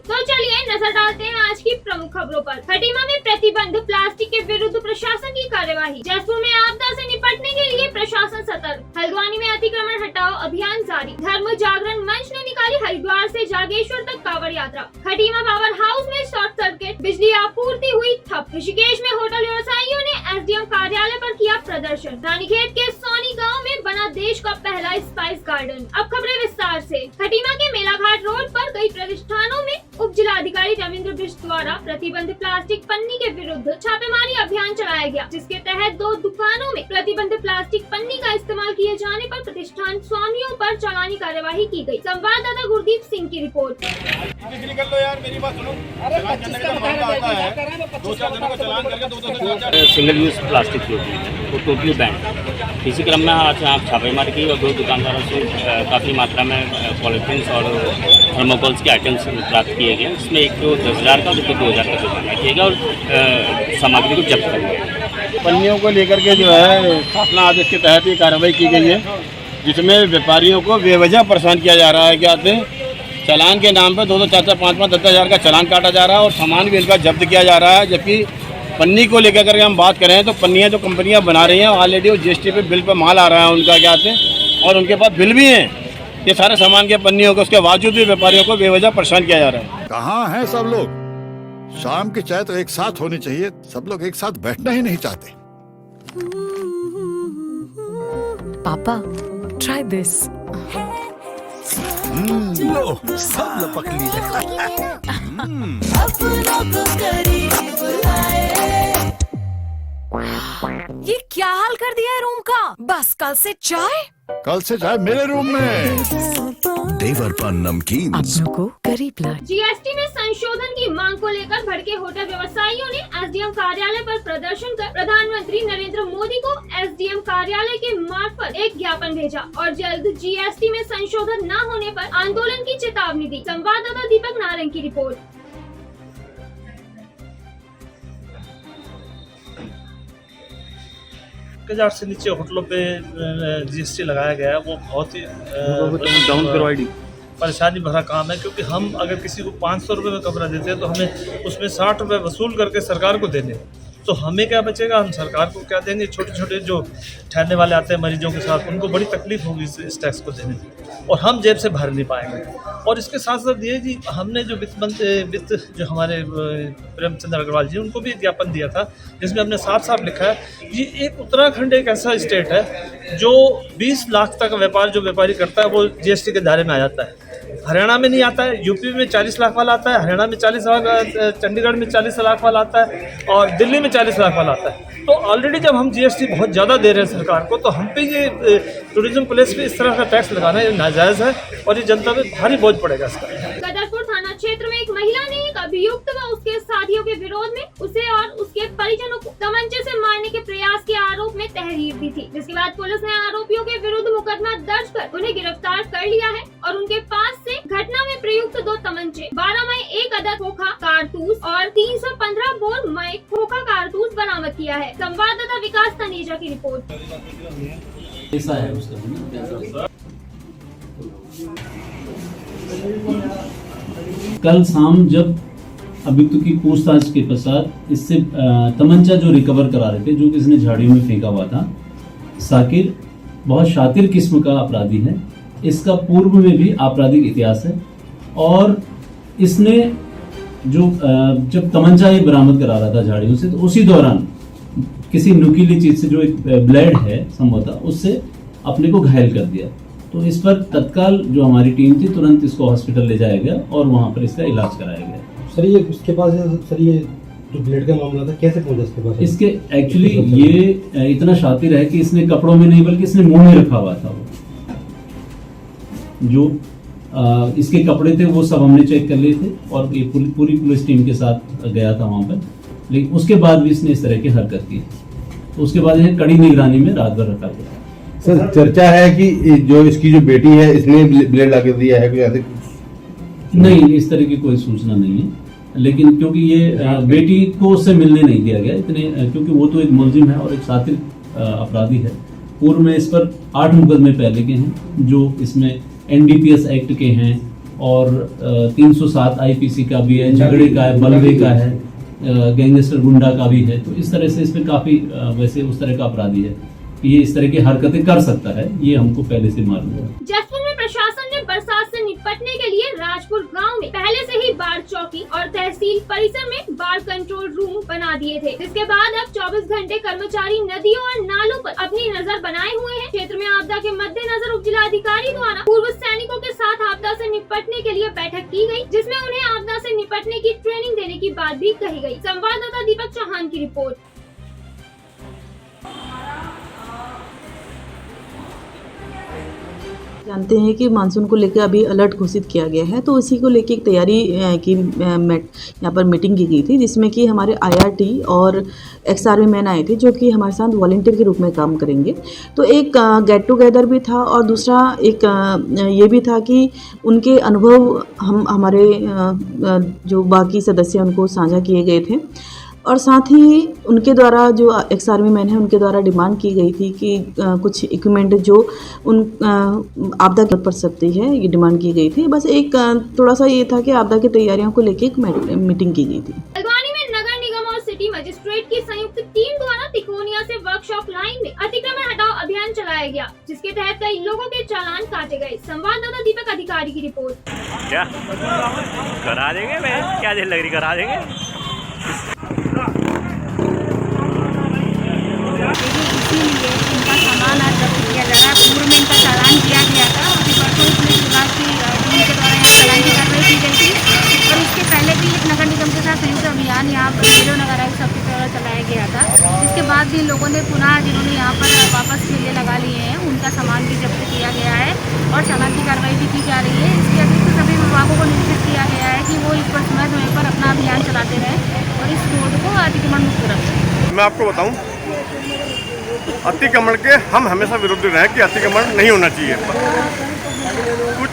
तो चलिए नजर डालते हैं आज की प्रमुख खबरों पर। खटीमा में प्रतिबंध प्लास्टिक के विरुद्ध प्रशासन की कार्यवाही। जयपुर में आपदा से निपटने के लिए प्रशासन सतर्क। हल्द्वानी में अतिक्रमण हटाओ अभियान जारी। धर्म जागरण मंच ने निकाली हरिद्वार से जागेश्वर तक कांवड़ यात्रा। खटीमा पावर हाउस में शॉर्ट सर्किट, बिजली आपूर्ति हुई ठप। ऋषिकेश में होटल व्यवसायियों ने एसडीएम कार्यालय पर किया प्रदर्शन। रानीखेत के सोनी गांव में बना देश का पहला स्पाइस गार्डन। अब खबरें विस्तार से। खटीमा के मेलाघाट रोड पर कई प्रतिष्ठानों में उप जिलाधिकारी रविंद्र बिष्ट द्वारा प्रतिबंध प्लास्टिक पन्नी के विरुद्ध छापेमारी अभियान चलाया गया, जिसके तहत 2 दुकानों में प्रतिबंध प्लास्टिक पन्नी का इस्तेमाल किए जाने पर प्रतिष्ठान स्वामियों पर चालानी कार्यवाही की गई। संवाददाता गुरदीप सिंह की रिपोर्ट। कर लो यार, मेरी बात सुनो। सिंगल यूज प्लास्टिक जो वो टोटली बैन। इसी क्रम में आज यहाँ छापेमारी की और 2 दुकानदारों से काफ़ी मात्रा में पॉलिथीन्स और थर्मोकोल्स के आइटम्स प्राप्त किए गए। इसमें एक तो 10,000 का और एक 2,000 का जुर्माना किया गया और सामग्री को जब्त कर लिया। पन्नियों को लेकर के जो है शासन आदेश के तहत ये कार्रवाई की गई है, जिसमें व्यापारियों को बेवजह परेशान किया जा रहा है। क्या आते हैं चालान के नाम पर 2-2, 4-4, 5-5, 10,000 का चालान काटा जा रहा है और सामान भी इनका जब्त किया जा रहा है। जबकि पन्नी को लेकर करके हम बात करें तो पन्नियाँ जो कंपनियाँ बना रही हैं ऑलरेडी वो जीएसटी पे बिल पे माल आ रहा है उनका, क्या आते हैं, और उनके पास बिल भी हैं ये सारे सामान के पन्नियों के। उसके बावजूद भी व्यापारियों को बेवजह परेशान किया जा रहा है। कहाँ हैं सब लोग? शाम की चाय तो एक साथ होनी चाहिए, सब लोग एक साथ बैठना ही नहीं चाहते। पापा, ट्राई दिस। लो, सब लपक ली। ये क्या हाल कर दिया है रूम का? बस कल से चाय? कल से चाय मेरे रूम में। देवरपन नमकीन अपनों को करीब ला। जीएसटी में संशोधन की मांग को लेकर भड़के होटल व्यवसायियों ने एसडीएम कार्यालय पर प्रदर्शन कर प्रधानमंत्री नरेंद्र मोदी को एसडीएम कार्यालय के मार्फत एक ज्ञापन भेजा और जल्द जीएसटी में संशोधन न होने पर आंदोलन की चेतावनी दी। संवाददाता दीपक नारंग की रिपोर्ट। 1,000 से नीचे होटलों पे जीएसटी लगाया गया है। वो बहुत ही परेशानी भरा काम है, क्योंकि हम अगर किसी को 500 रुपये में कमरा देते हैं तो हमें उसमें 60 रुपये वसूल करके सरकार को देने, तो हमें क्या बचेगा, हम सरकार को क्या देंगे। छोटे छोटे जो ठहरने वाले आते हैं मरीजों के साथ, उनको बड़ी तकलीफ होगी इस टैक्स को देने में और हम जेब से भर नहीं पाएंगे। और इसके साथ साथ ये जी हमने जो वित्त जो हमारे प्रेमचंद्र अग्रवाल जी, उनको भी एक ज्ञापन दिया था जिसमें हमने साफ साफ लिखा है ये एक उत्तराखंड एक ऐसा स्टेट है जो 20 लाख तक व्यापार जो व्यापारी करता है वो जीएसटी के दायरे में आ जाता है। हरियाणा में नहीं आता है, यूपी में 40 लाख वाला आता है, हरियाणा में 40 लाख, चंडीगढ़ में 40 लाख वाला आता है और दिल्ली में 40 लाख वाला आता है। तो ऑलरेडी जब हम जीएसटी बहुत ज़्यादा दे रहे हैं सरकार को, तो हम पे ये टूरिज्म प्लेस पे इस तरह का टैक्स लगाना ये नाजायज़ है और ये जनता पे भारी बोझ पड़ेगा इसका। कदरपुर थाना क्षेत्र में एक महिला ने एक अभियुक्त व उसके साथियों के विरोध में उसे और उसके परिजनों को तमंचे से मारने के प्रयास के आरोप में तहरीर दी थी, जिसके बाद पुलिस ने आरोपियों के विरुद्ध मुकदमा दर्ज कर उन्हें गिरफ्तार कर लिया है और उनके पास से घटना में प्रयुक्त 2 तमंचे, 12 मई 1 अदद खोखा कारतूस और 315 बोर मई खोखा कारतूस बरामद किया है। संवाददाता विकास तनेजा की रिपोर्ट। ऐसा है उसका। कल शाम जब अभियुक्त की पूछताछ के पश्चात इससे तमंचा जो रिकवर करा रहे थे, जो कि इसने झाड़ियों में फेंका हुआ था। साकिर बहुत शातिर किस्म का अपराधी है, इसका पूर्व में भी आपराधिक इतिहास है और इसने जो जब तमंचा ये बरामद करा रहा था झाड़ियों से, तो उसी दौरान किसी नुकीली चीज से जो एक ब्लेड है संभवतः, उससे अपने को घायल कर दिया। तो इस पर तत्काल जो हमारी टीम थी तुरंत इसको हॉस्पिटल ले जाया गया और वहाँ पर इसका इलाज कराया गया। सर ये उसके पास सर ये जो ब्लेड का मामला था कैसे पहुंचा इसके पास? इसके एक्चुअली ये इतना शातिर है कि इसने कपड़ों में नहीं बल्कि इसने मुंह में रखा हुआ था। वो जो इसके कपड़े थे वो सब हमने चेक कर लिए थे और ये पूरी पुलिस टीम के साथ गया था वहाँ पर, लेकिन उसके बाद भी इसने इस तरह की हरकत की। तो उसके बाद ये कड़ी निगरानी में रात भर रखा गया। सर चर्चा है कि जो इसकी जो बेटी है इसने ब्लेड ला के दिया है, कोई ऐसे? नहीं, इस तरह की कोई सूचना नहीं है, लेकिन क्योंकि ये बेटी को उससे मिलने नहीं दिया गया इतने, क्योंकि वो तो एक मुलजिम है और एक शातिर अपराधी है। पूर्व में इस पर 8 मुकदमे पहले के हैं जो इसमें एनडीपीएस एक्ट के हैं और 307 आईपीसी का भी है, झगड़े का है, बलवे का है, गैंगस्टर गुंडा का भी है। तो इस तरह से इसमें काफी वैसे उस तरह का अपराधी है, ये इस तरह की हरकतें कर सकता है, ये हमको पहले से मालूम है। जसपुर में प्रशासन ने बरसात से निपटने के लिए राजपुर गांव में पहले से ही बाढ़ चौकी और तहसील परिसर में बाढ़ कंट्रोल रूम बना दिए थे, जिसके बाद अब 24 घंटे कर्मचारी नदियों और नालों पर अपनी नजर बनाए हुए हैं। क्षेत्र में आपदा के मद्देनजर उप जिलाधिकारी द्वारा पूर्व सैनिकों के साथ आपदा से निपटने के लिए बैठक की गई, जिसमें उन्हें आपदा से निपटने की ट्रेनिंग देने की बात भी कही गई। संवाददाता दीपक चौहान की रिपोर्ट। जानते हैं कि मानसून को लेकर अभी अलर्ट घोषित किया गया है, तो इसी को लेकर एक तैयारी की यहाँ पर मीटिंग की गई थी, जिसमें कि हमारे IRT और XRV मैन आए थे, जो कि हमारे साथ वॉलंटियर के रूप में काम करेंगे। तो एक गेट टुगेदर भी था और दूसरा एक ये भी था कि उनके अनुभव हमारे जो बाकी सदस्य उनको साझा किए गए थे। और साथ ही उनके द्वारा जो XRV मैन है उनके द्वारा डिमांड की गई थी कि कुछ इक्विपमेंट जो उन आपदा की पड़ सकती है, ये डिमांड की गई थी। बस एक थोड़ा सा ये था कि आपदा की तैयारियों को लेकर एक मीटिंग की गई थी। हल्द्वानी में नगर निगम और सिटी मजिस्ट्रेट की संयुक्त टीम द्वारा तिकोनिया से वर्कशॉप लाइन में अतिक्रमण हटाओ अभियान चलाया गया, जिसके तहत कई लोगों के चालान काटे गए। संवाददाता दीपक अधिकारी की रिपोर्ट। क्या करा देंगे? मैं क्या देर लग रही, करा देंगे। इसीलिए इनका सामान आज जब्त किया जा रहा है। पूर्व में इनका चालान किया गया था, अभी परसों पुलिस विभाग की टीम के द्वारा यहाँ चालान की कार्रवाई की गई थी। और इसके पहले भी एक नगर निगम के साथ संयुक्त अभियान यहाँ पर रेलो नगर आयुक्त सबके द्वारा चलाया गया था। इसके बाद भी लोगों ने पुनः जिन्होंने यहाँ पर वापस ठेले लगा लिए हैं, उनका सामान भी जब्त किया गया है और चालान की कार्रवाई भी की जा रही है। इसके अतिरिक्त सभी विभागों को निर्देशित किया गया है कि वो इस पर समय पर अपना अभियान चलाते रहें और इस रोड को अतिक्रमण मुक्त रखें। मैं आपको बताऊं, अतिक्रमण के हम हमेशा विरुद्ध रहे कि अतिक्रमण नहीं होना चाहिए कुछ,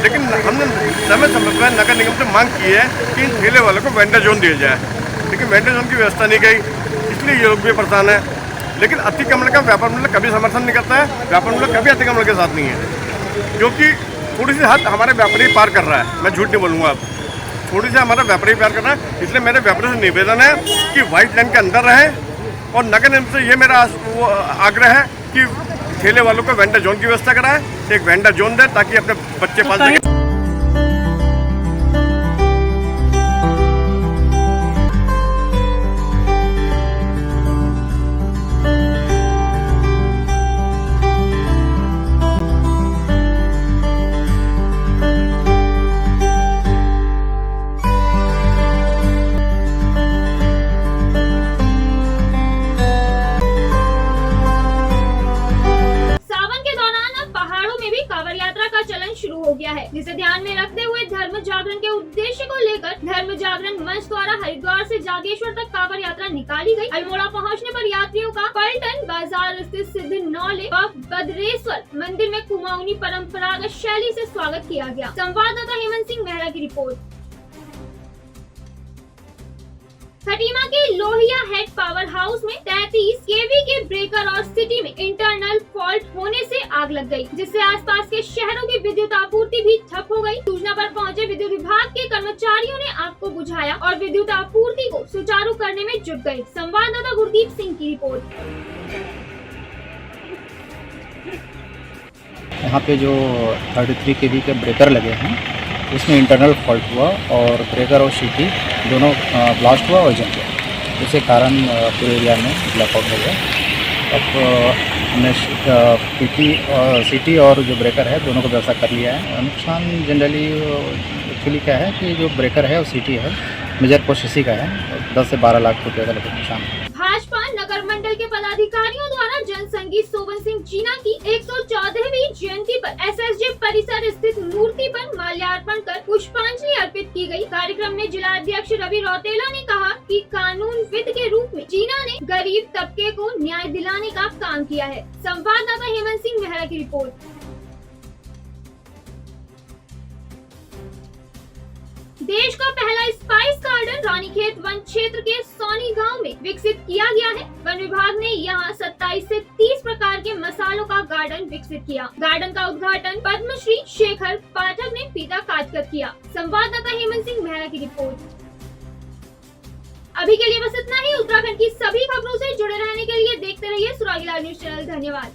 लेकिन हमने समय समय पर नगर निगम से मांग की है कि इन ठेले वालों को वेंडर जोन दिया जाए, लेकिन वेंडर जोन की व्यवस्था नहीं गई, इसलिए ये लोग भी परेशान है। लेकिन अतिक्रमण का व्यापार मूल्य कभी समर्थन नहीं करता है, व्यापार मूल्य कभी अतिक्रमण के साथ नहीं है, क्योंकि थोड़ी सी हद हमारे व्यापारी पार कर रहा है। मैं झूठ नहीं बोलूँगा, अब थोड़ी सी हमारा व्यापारी पार कर रहा है। इसलिए मेरे व्यापारी से निवेदन है कि व्हाइट लाइन के अंदर रहे और नगर निगम से ये मेरा आग्रह है कि ठेले वालों को वेंडर जोन की व्यवस्था कराए, एक वेंडर जोन दे ताकि अपने बच्चे पाल सकें। जिसे ध्यान में रखते हुए धर्म जागरण के उद्देश्य को लेकर धर्म जागरण मंच द्वारा हरिद्वार से जागेश्वर तक कांवड़ यात्रा निकाली गई। अल्मोड़ा पहुंचने पर यात्रियों का पलटन बाजार स्थित सिद्ध नौले व बद्रेश्वर मंदिर में कुमाऊनी परंपरागत शैली से स्वागत किया गया। संवाददाता हेमंत सिंह मेहरा की रिपोर्ट। खटीमा के लोहिया हेड पावर हाउस में 33 केवी के ब्रेकर और सिटी में इंटरनल फॉल्ट होने से आग लग गई, जिससे आसपास के शहरों की विद्युत आपूर्ति भी ठप हो गई। सूचना पर पहुंचे विद्युत विभाग के कर्मचारियों ने आग को बुझाया और विद्युत आपूर्ति को सुचारू करने में जुट गए। संवाददाता गुरदीप सिंह की रिपोर्ट। यहाँ पे जो 33 केवी के ब्रेकर लगे हैं उसमें इंटरनल फॉल्ट हुआ और ब्रेकर और सिटी दोनों ब्लास्ट हुआ और जल गया, जिसके कारण पूरे एरिया में ब्लैकआउट हो गया। अब हमने सिटी और जो ब्रेकर है दोनों को व्यवस्था कर लिया है। नुकसान जनरली एक्चुअली क्या है कि जो ब्रेकर है और सिटी है मेजर कोस्ट इसी का है, 10 से 12 लाख रुपये का लगभग नुकसान है। भाजपा नगर मंडल के पदाधिकारियों द्वारा जनसंगी सोवन सिंह जीना की 114वीं जयंती पर SSJ परिसर स्थित मूर्ति पर माल्यार्पण कर पुष्पांजलि अर्पित की गई। कार्यक्रम में जिला अध्यक्ष रवि रौतेला ने कहा कि कानूनविद के रूप में जीना ने गरीब तबके को न्याय दिलाने का काम किया है। संवाददाता हेमंत सिंह मेहरा की रिपोर्ट। देश का पहला स्पाइस गार्डन रानीखेत वन क्षेत्र के सोनी गांव में विकसित किया गया है। वन विभाग ने यहाँ 27 से 30 प्रकार के मसालों का गार्डन विकसित किया। गार्डन का उद्घाटन पद्मश्री शेखर पाठक ने फीता काट कर किया। संवाददाता हेमंत सिंह मेहरा की रिपोर्ट। अभी के लिए बस इतना ही। उत्तराखंड की सभी खबरों से जुड़े रहने के लिए देखते रहिए सुरागीलाल न्यूज चैनल। धन्यवाद।